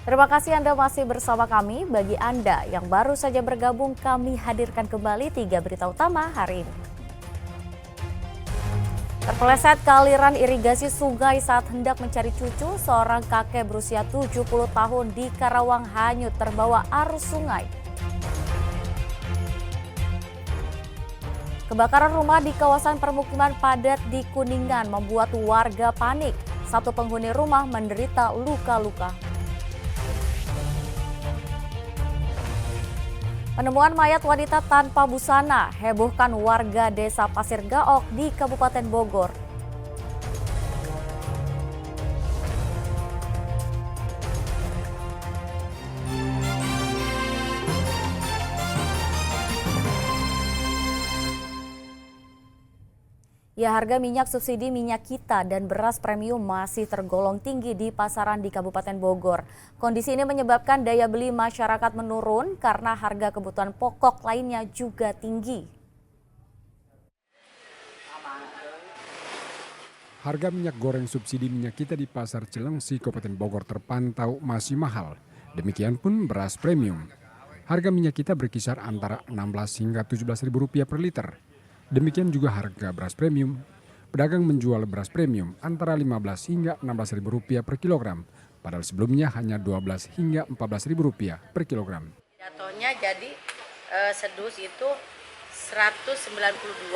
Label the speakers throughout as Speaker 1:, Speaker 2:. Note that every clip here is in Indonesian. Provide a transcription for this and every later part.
Speaker 1: Terima kasih Anda masih bersama kami. Bagi Anda yang baru saja bergabung, kami hadirkan kembali 3 berita utama hari ini. Terpeleset ke aliran irigasi sungai saat hendak mencari cucu, seorang kakek berusia 70 tahun di Karawang hanyut terbawa arus sungai. Kebakaran rumah di kawasan permukiman padat di Kuningan membuat warga panik. Satu penghuni rumah menderita luka-luka. Penemuan mayat wanita tanpa busana hebohkan warga desa Pasir Gaok di Kabupaten Bogor. Ya, harga minyak subsidi minyak kita dan beras premium masih tergolong tinggi di pasaran di Kabupaten Bogor. Kondisi ini menyebabkan daya beli masyarakat menurun karena harga kebutuhan pokok lainnya juga tinggi.
Speaker 2: Harga minyak goreng subsidi minyak kita di Pasar Cilengsi, Kabupaten Bogor terpantau masih mahal. Demikian pun beras premium. Harga minyak kita berkisar antara 16 hingga 17 ribu rupiah per liter. Demikian juga harga beras premium. Pedagang menjual beras premium antara 15 hingga 16 ribu rupiah per kilogram. Padahal sebelumnya hanya 12 hingga 14 ribu rupiah per kilogram.
Speaker 3: Jatuhnya jadi sedus itu 192,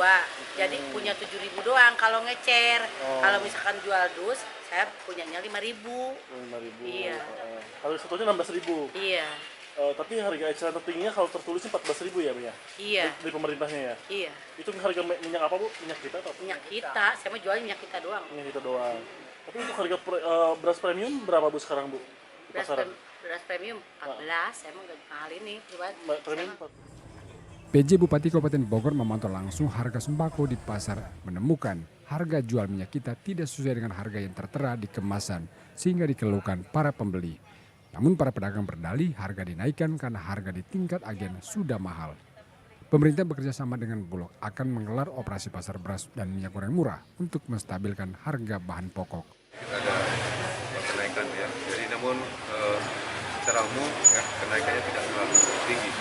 Speaker 3: jadi punya 7.000 doang kalau ngecer. Kalau misalkan jual dus, saya punyanya 5.000.
Speaker 4: 5.000.
Speaker 3: Iya.
Speaker 4: Kalau satunya 16.000.
Speaker 3: Iya.
Speaker 4: Tapi harga eceran tertingginya kalau tertulisnya 14.000 ya, Bu ya?
Speaker 3: Iya.
Speaker 4: Dari pemerintahnya ya?
Speaker 3: Iya.
Speaker 4: Itu harga minyak apa, Bu? Minyak kita atau?
Speaker 3: Minyak kita, saya mau jual minyak kita doang.
Speaker 4: Minyak kita doang. Tapi untuk harga beras premium berapa, Bu, sekarang, Bu? Di pasaran?
Speaker 3: Beras premium 14, saya mau mahal ini.
Speaker 4: Premium 4.
Speaker 2: PJ Bupati Kabupaten Bogor memantau langsung harga sembako di pasar, menemukan harga jual minyak kita tidak sesuai dengan harga yang tertera di kemasan sehingga dikeluhkan para pembeli. Namun para pedagang berdalih harga dinaikkan karena harga di tingkat agen sudah mahal. Pemerintah bekerja sama dengan Bulog akan menggelar operasi pasar beras dan minyak goreng murah untuk menstabilkan harga bahan pokok.
Speaker 5: Ada kenaikan ya, jadi namun secara umum ya, kenaikannya tidak terlalu tinggi.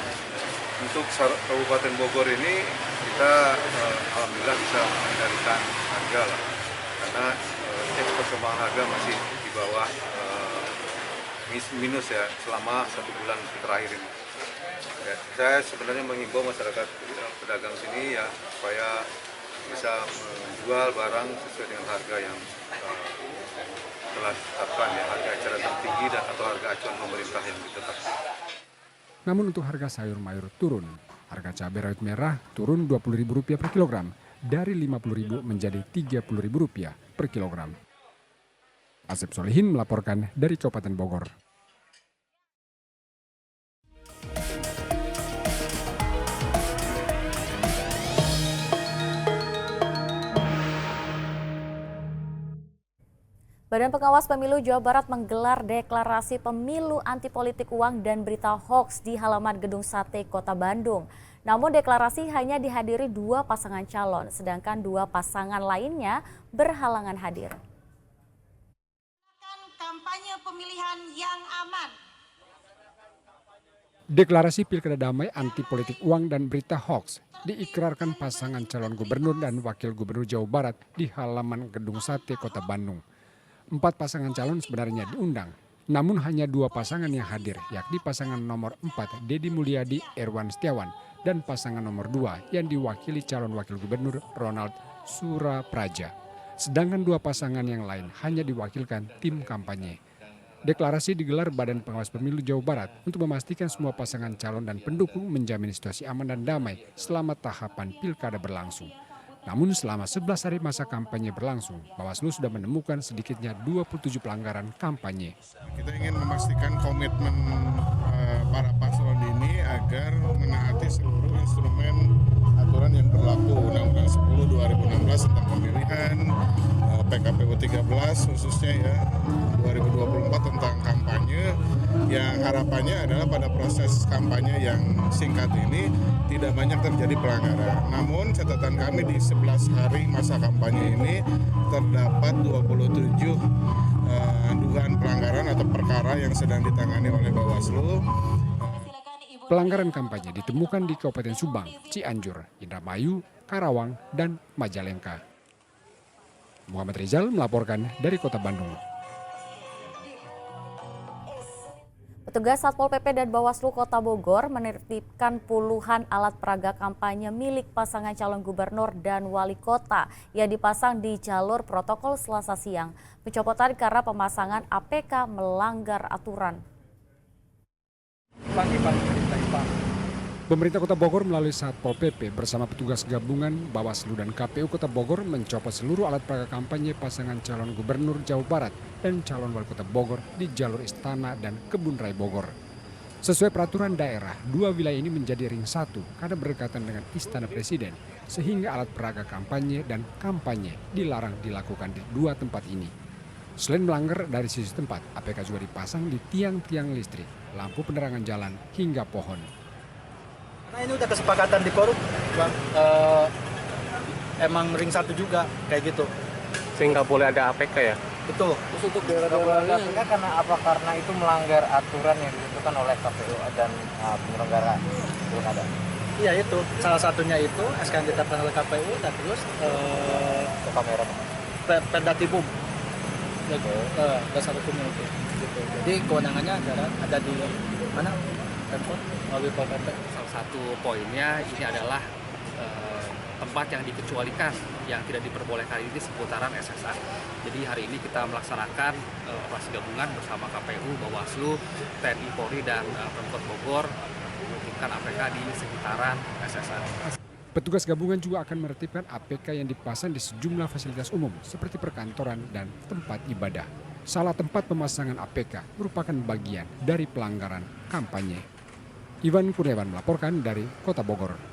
Speaker 5: Untuk Kabupaten Bogor ini kita alhamdulillah bisa mengendalikan harga lah, karena perkembangan harga masih di bawah minus ya selama 1 bulan terakhir ini. Ya, saya sebenarnya mengimbau masyarakat pedagang sini ya supaya bisa menjual barang sesuai dengan harga yang telah ditetapkan ya, harga eceran tertinggi dan atau harga acuan pemerintah yang ditetapkan.
Speaker 2: Namun untuk harga sayur mayur turun. Harga cabai rawit merah turun Rp20.000 per kilogram dari Rp50.000 menjadi Rp30.000 per kilogram. Asep Solihin melaporkan dari Kabupaten Bogor.
Speaker 1: Badan Pengawas Pemilu Jawa Barat menggelar deklarasi pemilu anti politik uang dan berita hoaks di halaman Gedung Sate Kota Bandung. Namun deklarasi hanya dihadiri 2 pasangan calon, sedangkan 2 pasangan lainnya berhalangan hadir.
Speaker 6: Kampanye pemilihan yang aman.
Speaker 2: Deklarasi Pilkada Damai anti politik uang dan berita hoaks diikrarkan pasangan calon gubernur dan wakil gubernur Jawa Barat di halaman Gedung Sate Kota Bandung. 4 pasangan calon sebenarnya diundang, namun hanya 2 pasangan yang hadir, yakni pasangan nomor 4 Deddy Mulyadi Erwan Setiawan dan pasangan nomor 2 yang diwakili calon wakil gubernur Ronald Surapraja. Sedangkan 2 pasangan yang lain hanya diwakilkan tim kampanye. Deklarasi digelar Badan Pengawas Pemilu Jawa Barat untuk memastikan semua pasangan calon dan pendukung menjamin situasi aman dan damai selama tahapan pilkada berlangsung. Namun selama 11 hari masa kampanye berlangsung, Bawaslu sudah menemukan sedikitnya 27 pelanggaran kampanye.
Speaker 7: Kita ingin memastikan komitmen para paslon ini agar menaati seluruh instrumen aturan yang berlaku, Undang-Undang 10 2016 tentang pemilihan, PKPU 13 khususnya ya 2024 tentang kampanye, yang harapannya adalah pada proses kampanye yang singkat ini tidak banyak terjadi pelanggaran. Namun catatan kami di 11 hari masa kampanye ini terdapat 27 dugaan pelanggaran atau perkara yang sedang ditangani oleh Bawaslu.
Speaker 2: Pelanggaran kampanye ditemukan di Kabupaten Subang, Cianjur, Indramayu, Karawang, dan Majalengka. Muhammad Rizal melaporkan dari Kota Bandung.
Speaker 1: Petugas Satpol PP dan Bawaslu Kota Bogor menertibkan puluhan alat peraga kampanye milik pasangan calon gubernur dan wali kota yang dipasang di jalur protokol Selasa siang. Pencopotan karena pemasangan APK melanggar aturan.
Speaker 2: Pemerintah Kota Bogor melalui Satpol PP bersama petugas gabungan Bawaslu dan KPU Kota Bogor mencopot seluruh alat peraga kampanye pasangan calon gubernur Jawa Barat dan calon wali kota Bogor di jalur Istana dan Kebun Raya Bogor. Sesuai peraturan daerah, dua wilayah ini menjadi ring satu karena berdekatan dengan Istana Presiden, sehingga alat peraga kampanye dan kampanye dilarang dilakukan di dua tempat ini. Selain melanggar dari sisi tempat, APK juga dipasang di tiang-tiang listrik, lampu penerangan jalan, hingga pohon.
Speaker 8: Karena ini udah kesepakatan di korup, Bang. Emang ring satu juga, kayak gitu.
Speaker 9: Sehingga boleh ada APK ya?
Speaker 8: Betul.
Speaker 9: Terus untuk daerah-daerah lain karena apa? Karena itu melanggar aturan yang ditentukan oleh KPU dan penyelenggara pilkada.
Speaker 8: Iya itu, salah satunya itu SK yang ditetapkan oleh KPU dan terus
Speaker 9: kamera.
Speaker 8: Perda Tibum. Dasar hukumnya itu. Gitu. Jadi kewenangannya ada di mana? Pemkot melalui Pol PP.
Speaker 10: Salah satu poinnya ini adalah tempat yang dikecualikan, yang tidak diperbolehkan ini seputaran SSA. Jadi hari ini kita melaksanakan operasi gabungan bersama KPU, Bawaslu, TNI, Polri, dan Pemkot Bogor menertibkan APK di sekitaran SSA.
Speaker 2: Petugas gabungan juga akan menertibkan APK yang dipasang di sejumlah fasilitas umum seperti perkantoran dan tempat ibadah. Salah tempat pemasangan APK merupakan bagian dari pelanggaran kampanye. Iwan Kurniawan melaporkan dari Kota Bogor.